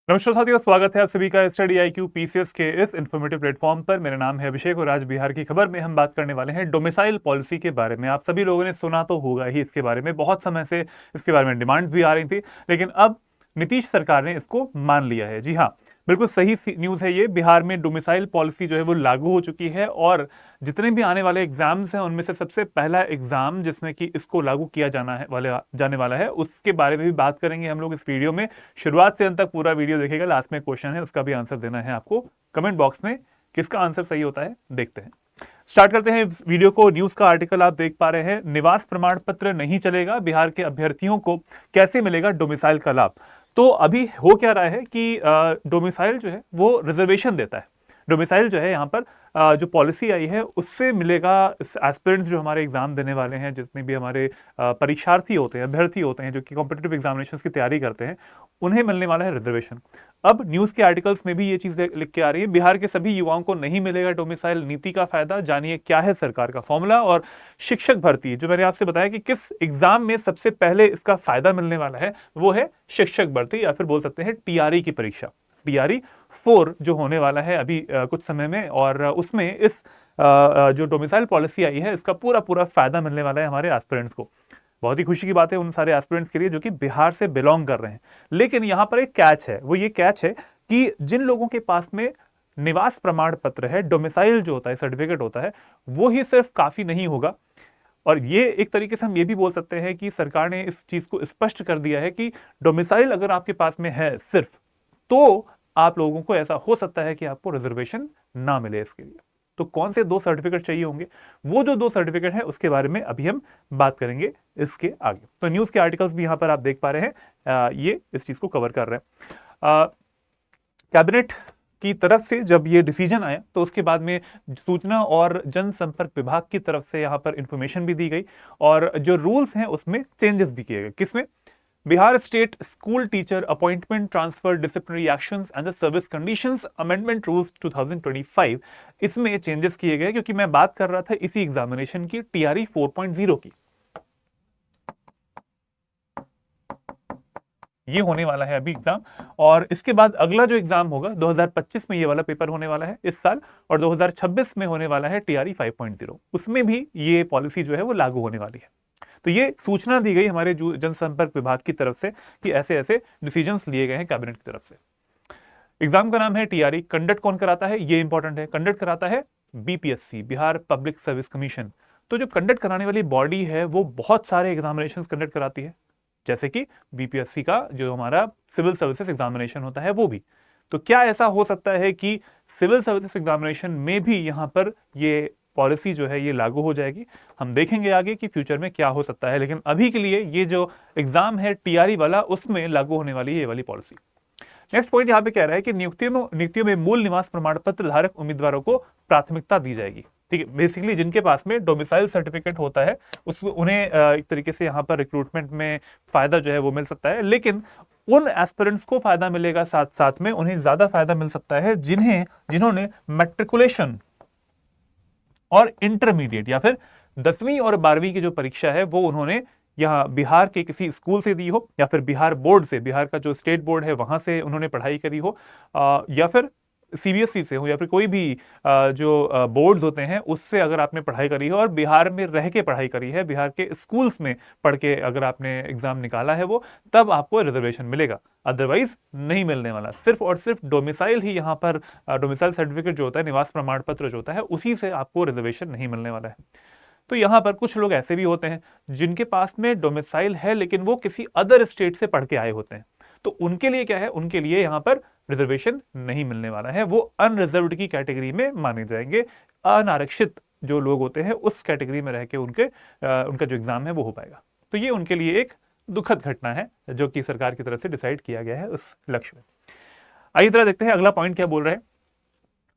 नमस्कार साथियों, स्वागत है आप सभी का स्टडी IQ PCS के इस इन्फॉर्मेटिव प्लेटफॉर्म पर। मेरा नाम है अभिषेक और आज बिहार की खबर में हम बात करने वाले हैं डोमिसाइल पॉलिसी के बारे में। आप सभी लोगों ने सुना तो होगा ही इसके बारे में, बहुत समय से इसके बारे में डिमांड्स भी आ रही थी, लेकिन अब नीतीश सरकार ने इसको मान लिया है। जी हाँ, बिल्कुल सही न्यूज़ है ये। बिहार में डोमिसाइल पॉलिसी जो है वो लागू हो चुकी है और जितने भी आने वाले एग्जाम्स हैं उनमें से सबसे पहला एग्जाम जिसमें कि इसको लागू किया जाने वाला है उसके बारे में भी बात करेंगे हम लोग इस वीडियो में। शुरुआत से अंत तक पूरा वीडियो देखेगा, लास्ट में क्वेश्चन है उसका भी आंसर देना है आपको कमेंट बॉक्स में। किसका आंसर सही होता है देखते हैं। स्टार्ट करते हैं इस वीडियो को। न्यूज का आर्टिकल आप देख पा रहे हैं, निवास प्रमाण पत्र नहीं चलेगा, बिहार के अभ्यर्थियों को कैसे मिलेगा डोमिसाइल का लाभ। तो अभी हो क्या रहा है कि डोमिसाइल जो है वो रिजर्वेशन देता है। डोमिसाइल जो है यहाँ पर जो पॉलिसी आई है उससे मिलेगा एस्पिरेंट्स जो हमारे एग्जाम देने वाले हैं, जितने भी हमारे परीक्षार्थी होते हैं, अभ्यर्थी होते हैं जो कि कॉम्पिटिटिव एग्जामिनेशंस की तैयारी करते हैं, उन्हें मिलने वाला है रिजर्वेशन। अब न्यूज के आर्टिकल्स में भी ये चीज लिख के आ रही है, बिहार के सभी युवाओं को नहीं मिलेगा डोमिसाइल नीति का फायदा। जानिए क्या है सरकार का फॉर्मूला। और शिक्षक भर्ती, जो मैंने आपसे बताया कि किस एग्जाम में सबसे पहले इसका फायदा मिलने वाला है, वो है शिक्षक भर्ती या फिर बोल सकते हैं TRE की परीक्षा। TRE 4 जो होने वाला है अभी कुछ समय में, और उसमें इस जो डोमिसाइल पॉलिसी आई है इसका पूरा पूरा फायदा मिलने वाला है हमारे एस्पिरेंट्स को। बहुत ही खुशी की बात है उन सारे एस्पिरेंट्स के लिए जो कि बिहार से बिलोंग कर रहे हैं। लेकिन यहां पर एक कैच है, वो ये कैच है कि जिन लोगों के पास में निवास प्रमाण पत्र है, डोमिसाइल जो होता है सर्टिफिकेट होता है, वो ही सिर्फ काफी नहीं होगा। और ये एक तरीके से हम ये भी बोल सकते हैं कि सरकार ने इस चीज को स्पष्ट कर दिया है कि डोमिसाइल अगर आपके पास में है सिर्फ, तो आप लोगों को ऐसा हो सकता है कि आपको रिजर्वेशन ना मिले इसके लिए। तो कौन से 2 सर्टिफिकेट चाहिए होंगे, वो जो 2 सर्टिफिकेट है उसके बारे में अभी हम बात करेंगे इसके आगे। तो न्यूज के आर्टिकल्स भी यहां पर आप देख पा रहे हैं, ये इस चीज को कवर कर रहे हैं। कैबिनेट की तरफ से जब ये डिसीजन आया तो उसके बाद में सूचना और जनसंपर्क विभाग की तरफ से यहां पर इंफॉर्मेशन भी दी गई और जो रूल्स हैं उसमें चेंजेस भी किए गए। किसमें? Bihar state school teacher appointment transfer disciplinary actions and the service conditions amendment rules 2025, इसमें चेंजेस किए गए क्योंकि मैं बात कर रहा था इसी एग्जामिनेशन की TRE 4.0 की। ये होने वाला है अभी एग्जाम, और इसके बाद अगला जो एग्जाम होगा 2025 में ये वाला पेपर होने वाला है इस साल, और 2026 में होने वाला है TRE 5.0। उसमें भी ये पॉलिसी जो है वो लागू होने वाली है। तो ये सूचना दी गई हमारे जनसंपर्क विभाग की तरफ से कि ऐसे ऐसे डिसीजंस लिए गए हैं कैबिनेट की तरफ से। एग्जाम का नाम है TRE। कंडक्ट कौन कराता है ये इंपॉर्टेंट है। कंडक्ट कराता है BPSC, Bihar public service commission. तो जो कंडक्ट कराने वाली बॉडी है वो बहुत सारे एग्जामिनेशन कंडक्ट कराती है, जैसे कि BPSC का जो हमारा सिविल सर्विसेज एग्जामिनेशन होता है वो भी। तो क्या ऐसा हो सकता है कि सिविल सर्विसेज एग्जामिनेशन में भी यहां पर ये पॉलिसी जो है ये लागू हो जाएगी? हम देखेंगे आगे कि फ्यूचर में क्या हो सकता है, लेकिन अभी के लिए ये जो एग्जाम है TRE वाला उसमें लागू होने वाली है ये वाली पॉलिसी। नेक्स्ट पॉइंट यहाँ पे कह रहा है कि नियुक्तियों में मूल निवास प्रमाण पत्र धारक उम्मीदवारों को प्राथमिकता दी जाएगी। ठीक है, बेसिकली जिनके पास में डोमिसाइल सर्टिफिकेट होता है उसमें उन्हें एक तरीके से यहाँ पर रिक्रूटमेंट में फायदा जो है वो मिल सकता है, लेकिन उन एस्पिरेंट्स को फायदा मिलेगा, साथ साथ में उन्हें ज्यादा फायदा मिल सकता है जिन्होंने मैट्रिकुलेशन और इंटरमीडिएट या फिर 10वीं और 12वीं की जो परीक्षा है वो उन्होंने यहाँ बिहार के किसी स्कूल से दी हो, या फिर बिहार बोर्ड से, बिहार का जो स्टेट बोर्ड है वहां से उन्होंने पढ़ाई करी हो, या फिर CBSE से हो, या फिर कोई भी जो बोर्ड्स होते हैं उससे अगर आपने पढ़ाई करी हो और बिहार में रह के पढ़ाई करी है, बिहार के स्कूल्स में पढ़ के अगर आपने एग्जाम निकाला है वो, तब आपको रिजर्वेशन मिलेगा। अदरवाइज नहीं मिलने वाला। सिर्फ और सिर्फ डोमिसाइल ही यहाँ पर डोमिसाइल सर्टिफिकेट जो होता है, निवास प्रमाण पत्र जो होता है, उसी से आपको रिजर्वेशन नहीं मिलने वाला है। तो यहां पर कुछ लोग ऐसे भी होते हैं जिनके पास में डोमिसाइल है लेकिन वो किसी अदर स्टेट से पढ़ के आए होते हैं, तो उनके लिए क्या है, उनके लिए यहां पर रिजर्वेशन नहीं मिलने वाला है। वो अनरिजर्व्ड की कैटेगरी में माने जाएंगे। अनारक्षित जो लोग होते हैं उस कैटेगरी में रह के उनका जो एग्जाम है वो हो पाएगा। तो ये उनके लिए एक दुखद घटना है जो कि सरकार की तरफ से डिसाइड किया गया है उस लक्ष्य में। आइए तरह देखते हैं अगला पॉइंट क्या बोल रहे हैं।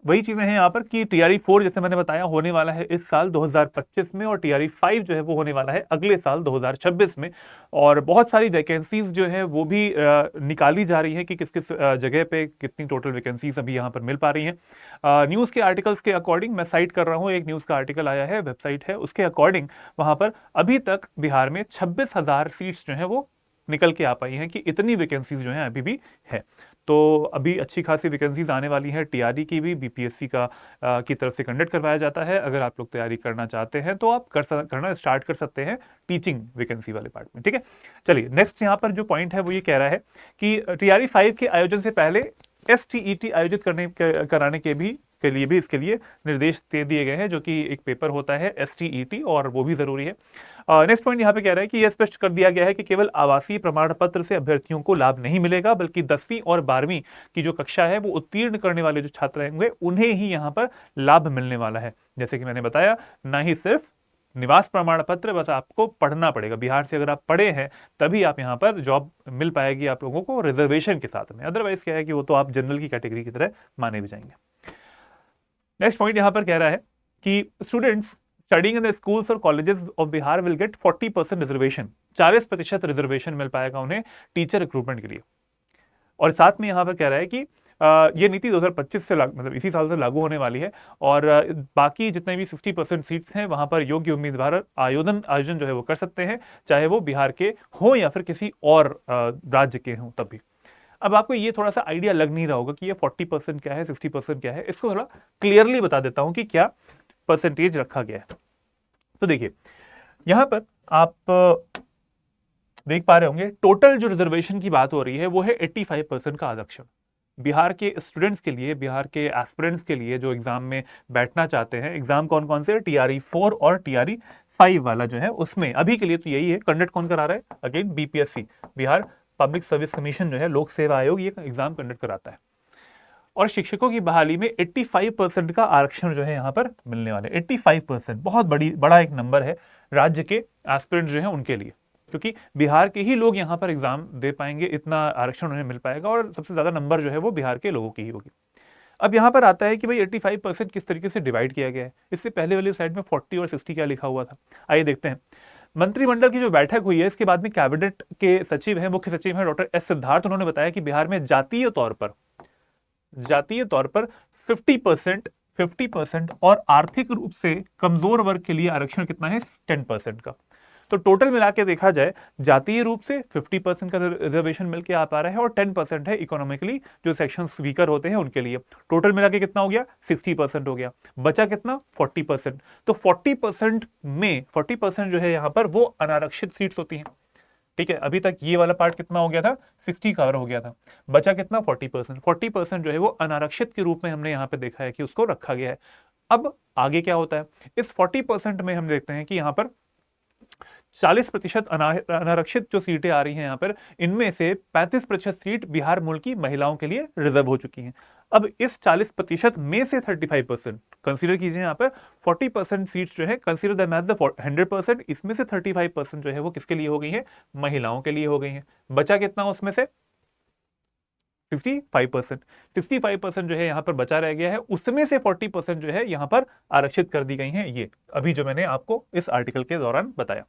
वही चीजें हैं यहाँ पर कि TRE 4 जैसे मैंने बताया होने वाला है इस साल 2025 में, और TRE 5 जो है वो होने वाला है अगले साल 2026 में। और बहुत सारी वैकेंसीज जो है वो भी निकाली जा रही है कि किस किस जगह पे कितनी टोटल वैकेंसीज अभी यहाँ पर मिल पा रही हैं। न्यूज़ के आर्टिकल्स के अकॉर्डिंग मैं साइट कर रहा हूँ, एक न्यूज़ का आर्टिकल आया है, वेबसाइट है, उसके अकॉर्डिंग वहां पर अभी तक बिहार में 26,000 सीट्स जो है वो निकल के आ पाई हैं कि इतनी वैकेंसीज जो हैं अभी भी है। तो अभी अच्छी खासी वैकेंसीज आने वाली है। टीआरई की भी बीपीएससी की तरफ से कंडक्ट करवाया जाता है। अगर आप लोग तैयारी करना चाहते हैं तो आप करना स्टार्ट कर सकते हैं टीचिंग वैकेंसी वाले पार्ट में। ठीक है, चलिए नेक्स्ट यहाँ पर जो पॉइंट है वो ये कह रहा है कि टीआरई 5 के आयोजन से पहले एसटीईटी आयोजित कराने के लिए भी इसके लिए निर्देश दे दिए गए हैं, जो कि एक पेपर होता है एसटीईटी, और वो भी जरूरी है। नेक्स्ट पॉइंट यहाँ पे कह रहा है कि यह स्पष्ट कर दिया गया है कि केवल आवासीय प्रमाण पत्र से अभ्यर्थियों को लाभ नहीं मिलेगा, बल्कि 10वीं और 12वीं की जो कक्षा है वो उत्तीर्ण करने वाले जो छात्र होंगे उन्हें ही यहाँ पर लाभ मिलने वाला है। जैसे कि मैंने बताया, ना ही सिर्फ निवास प्रमाण पत्र, बस आपको पढ़ना पड़ेगा। बिहार से अगर आप पढ़े हैं तभी आप यहाँ पर जॉब मिल पाएगी आप लोगों को रिजर्वेशन के साथ में। अदरवाइज क्या है कि वो तो आप जनरल की कैटेगरी की तरह माने भी जाएंगे। नेक्स्ट पॉइंट यहाँ पर कह रहा है कि students studying in the schools और colleges of Bihar will get 40% reservation. 40% reservation मिल पाएगा उन्हें टीचर रिक्रूटमेंट के लिए। और साथ में यहाँ पर कह रहा है कि ये नीति 2025 से मतलब इसी साल से लागू होने वाली है, और बाकी जितने भी 50% सीट्स हैं वहां पर योग्य उम्मीदवार आयोजन जो है वो कर सकते हैं, चाहे वो बिहार के हो या फिर किसी और राज्य के हों तब भी। अब आपको ये थोड़ा सा आइडिया लग नहीं रहा होगा कि ये 40% क्या है, 60% क्या है। इसको थोड़ा क्लियरली बता देता हूं कि क्या परसेंटेज रखा गया है। तो देखिए यहां पर आप देख पा रहे होंगे, टोटल जो रिजर्वेशन की बात हो रही है वो है 85% का आरक्षण बिहार के स्टूडेंट्स के लिए, बिहार के एस्पिरेंट्स के लिए जो एग्जाम में बैठना चाहते हैं। एग्जाम कौन कौन से, टीआरई 4 और टीआरई 5 वाला जो है उसमें अभी के लिए तो यही है। कंडक्ट कौन करा रहा है, again BPSC, Bihar public service commission जो है, लोक सेवा आयोग, ये एग्जाम कंडक्ट कराता है। और शिक्षकों की बहाली में 85% का आरक्षण जो है यहाँ पर मिलने वाले। 85% बहुत बड़ा एक नंबर है राज्य के एस्पिरेंट जो है उनके लिए, क्योंकि बिहार के ही लोग यहाँ पर एग्जाम दे पाएंगे, इतना आरक्षण उन्हें मिल पाएगा, और सबसे ज्यादा नंबर जो है वो बिहार के लोगों की ही होगी। अब यहाँ पर आता है कि भाई 85% किस तरीके से डिवाइड किया गया है। इससे पहले वाली साइड में 40 और 60 क्या लिखा हुआ था, आइए देखते हैं। मंत्रिमंडल की जो बैठक हुई है इसके बाद में कैबिनेट के सचिव हैं, मुख्य सचिव हैं डॉक्टर एस सिद्धार्थ, उन्होंने बताया कि बिहार में जातीय तौर पर 50% और आर्थिक रूप से कमजोर वर्ग के लिए आरक्षण कितना है, 10% का। तो टोटल मिला के देखा जाए, जातीय रूप से 50% का रिजर्वेशन मिलके आ पा रहा है, और 10% है इकोनॉमिकली जो सेक्शंस वीकर होते हैं उनके लिए। टोटल मिला के कितना हो गया, 60% हो गया। बचा कितना, 40%। तो 40% जो है यहाँ पर वो अनारक्षित सीट्स होती हैं। ठीक है, अभी तक ये वाला पार्ट कितना हो गया था, 60 कवर हो गया था, बचा कितना, 40%। 40% जो है वो अनारक्षित के रूप में हमने यहाँ पे देखा है कि उसको रखा गया है। अब आगे क्या होता है, इस 40% में हम देखते हैं कि यहाँ पर 40% अनारक्षित जो सीटें आ रही हैं यहाँ पर, इनमें से 35% सीट बिहार मूल की महिलाओं के लिए रिजर्व हो चुकी हैं। अब इस 40% में से 35% कंसीडर कीजिए, यहाँ पर 40% सीट्स जो है कंसीडर दैम एज द 100%, इसमें से 35% जो है वो किसके लिए हो गई है, महिलाओं के लिए हो गई है। बचा कितना उसमें से, 65%। 65% जो है यहाँ पर बचा रह गया है, उसमें से 40% जो है यहाँ पर आरक्षित कर दी गई हैं, ये अभी जो मैंने आपको इस आर्टिकल के दौरान बताया।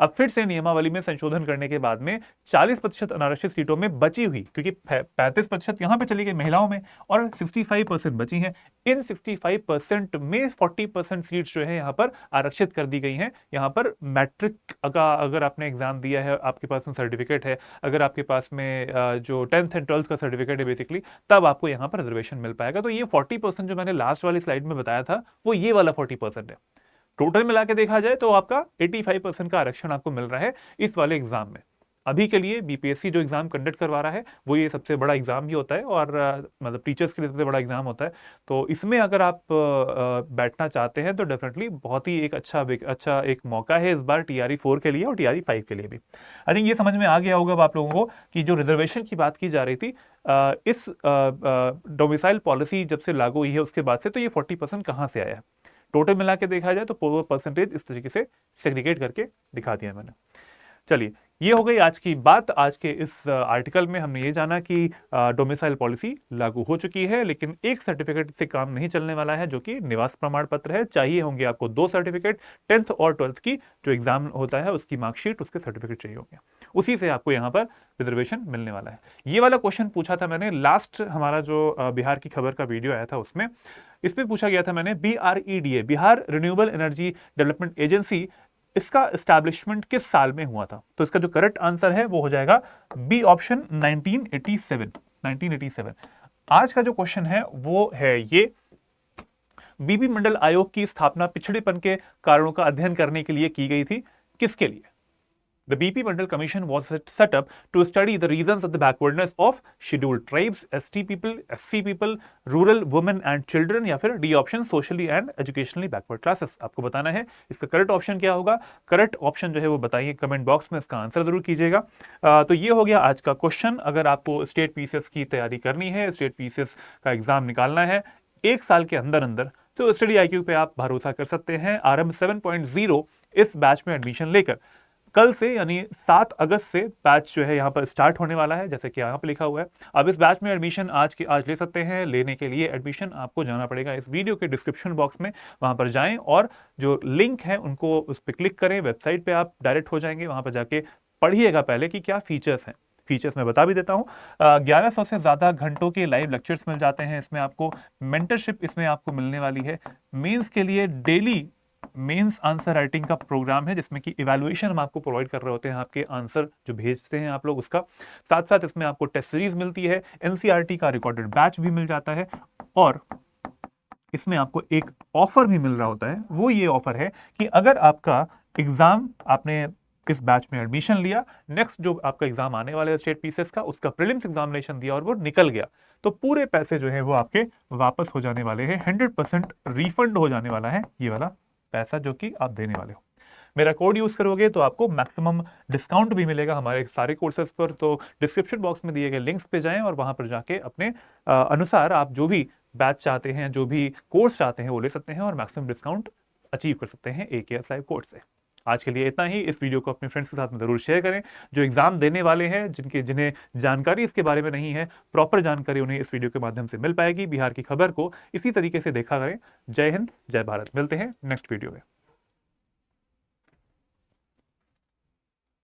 अब फिर से नियमावली में संशोधन करने के बाद में 40% अनारक्षित सीटों में बची हुई, क्योंकि 35% यहां पे चली गई महिलाओं में और 65% बची हैं, इन 65% में 40% सीट्स जो है यहां पर आरक्षित कर दी गई हैं। यहां पर मैट्रिक का अगर आपने एग्जाम दिया है, आपके पास में सर्टिफिकेट है, अगर आपके पास में जो 10th एंड 12th का सर्टिफिकेट है बेसिकली, तब आपको यहां पर रिजर्वेशन मिल पाएगा। तो ये 40% जो मैंने लास्ट वाली स्लाइड में बताया था वो ये वाला 40% है। टोटल मिला के देखा जाए तो आपका 85% का आरक्षण आपको मिल रहा है इस वाले एग्जाम में। अभी के लिए बीपीएससी जो एग्जाम कंडक्ट करवा रहा है वो ये सबसे बड़ा एग्जाम भी होता है, और मतलब टीचर्स के लिए सबसे बड़ा एग्जाम होता है। तो इसमें अगर आप बैठना चाहते हैं तो डेफिनेटली बहुत ही एक अच्छा एक मौका है इस बार टीआरई 4 के लिए और टीआरई 5 के लिए भी। आई थिंक ये समझ में आ गया होगा अब आप लोगों को कि जो रिजर्वेशन की बात की जा रही थी इस डोमिसाइल पॉलिसी जब से लागू हुई है उसके बाद से, तो ये 40% कहाँ से आया है। टोटल मिला के देखा जाए तो परसेंटेज इस तरीके से सेग्रीगेट करके दिखा दिया मैंने। चलिए, ये हो गई आज की बात। आज के इस आर्टिकल में हमने ये जाना कि डोमिसाइल पॉलिसी लागू हो चुकी है, लेकिन एक सर्टिफिकेट से काम नहीं चलने वाला है, जो कि निवास प्रमाण पत्र है। चाहिए होंगे आपको 2 सर्टिफिकेट, 10th और 12th की जो एग्जाम होता है उसकी मार्कशीट, उसके सर्टिफिकेट चाहिए होंगे, उसी से आपको यहाँ पर रिजर्वेशन मिलने वाला है। ये वाला क्वेश्चन पूछा था मैंने लास्ट हमारा जो बिहार की खबर का वीडियो आया था उसमें, इसमें पूछा गया था मैंने, BREDA, Bihar renewable energy development agency इसका एस्टैब्लिशमेंट किस साल में हुआ था? तो इसका जो करेक्ट आंसर है वो हो जाएगा बी ऑप्शन 1987। आज का जो क्वेश्चन है वो है ये, बीपी मंडल आयोग की स्थापना पिछड़ेपन के कारणों का अध्ययन करने के लिए की गई थी, किसके लिए? The BP Mandal Commission was set up to study the reasons of the backwardness of scheduled tribes, ST people, SC people, rural women and children, या फिर D option socially and educationally backward classes। आपको बताना है इसका correct option क्या होगा। Correct option जो है वो बताइए कमेंट बॉक्स में, इसका आंसर जरूर कीजिएगा। तो ये हो गया आज का क्वेश्चन। अगर आपको स्टेट पीसीएस की तैयारी करनी है, स्टेट पीसीएस का एग्जाम निकालना है एक साल के अंदर अंदर, तो स्टडी आईक्यू पे आप भरोसा कर सकते हैं। आरंभ 7.0 इस बैच में एडमिशन लेकर कल से यानी 7 अगस्त से बैच जो है यहाँ पर स्टार्ट होने वाला है, जैसे कि यहाँ पर लिखा हुआ है। अब इस बैच में एडमिशन आज ले सकते हैं। लेने के लिए एडमिशन आपको जाना पड़ेगा इस वीडियो के डिस्क्रिप्शन बॉक्स में, वहां पर जाएं और जो लिंक है उनको उस पर क्लिक करें। वेबसाइट पे आप डायरेक्ट हो जाएंगे, वहां पर जाके पढ़िएगा पहले कि क्या फीचर्स हैं। फीचर्स मैं बता भी देता हूँ। 1100 से ज्यादा घंटों के लाइव लेक्चर्स मिल जाते हैं इसमें आपको। मेंटरशिप इसमें आपको मिलने वाली है। मेंस के लिए डेली मेंस आंसर राइटिंग का प्रोग्राम है, जिसमें कि इवैल्यूएशन हम आपको प्रोवाइड कर रहे होते हैं, आपके आंसर जो भेजते हैं आप लोग उसका। साथ साथ इसमें आपको टेस्ट सीरीज मिलती है, एनसीईआरटी का रिकॉर्डेड बैच भी मिल जाता है, और इसमें आपको एक ऑफर भी मिल रहा होता है। वो ये ऑफर है कि अगर आपका एग्जाम, आपने इस बैच में एडमिशन लिया, नेक्स्ट जो आपका एग्जाम आने वाला है स्टेट पीसीएस का, उसका प्रीलिम्स एग्जामिनेशन दिया और वो निकल गया, तो पूरे पैसे जो है वो आपके वापस हो जाने वाले हैं। 100% रिफंड हो जाने वाला है ये वाला पैसा जो कि आप देने वाले हो। मेरा कोड यूज करोगे तो आपको मैक्सिमम डिस्काउंट भी मिलेगा हमारे सारे कोर्सेज पर। तो डिस्क्रिप्शन बॉक्स में दिए गए लिंक्स पे जाएं और वहां पर जाके अपने अनुसार आप जो भी बैच चाहते हैं, जो भी कोर्स चाहते हैं वो ले सकते हैं और मैक्सिमम डिस्काउंट अचीव कर सकते हैं AKS लाइव कोर्स से। आज के लिए इतना ही। इस वीडियो को अपने फ्रेंड्स के साथ में जरूर शेयर करें जो एग्जाम देने वाले हैं, जिन्हें जानकारी इसके बारे में नहीं है। प्रॉपर जानकारी उन्हें इस वीडियो के माध्यम से मिल पाएगी। बिहार की खबर को इसी तरीके से देखा करें। जय हिंद, जय भारत। मिलते हैं नेक्स्ट वीडियो में।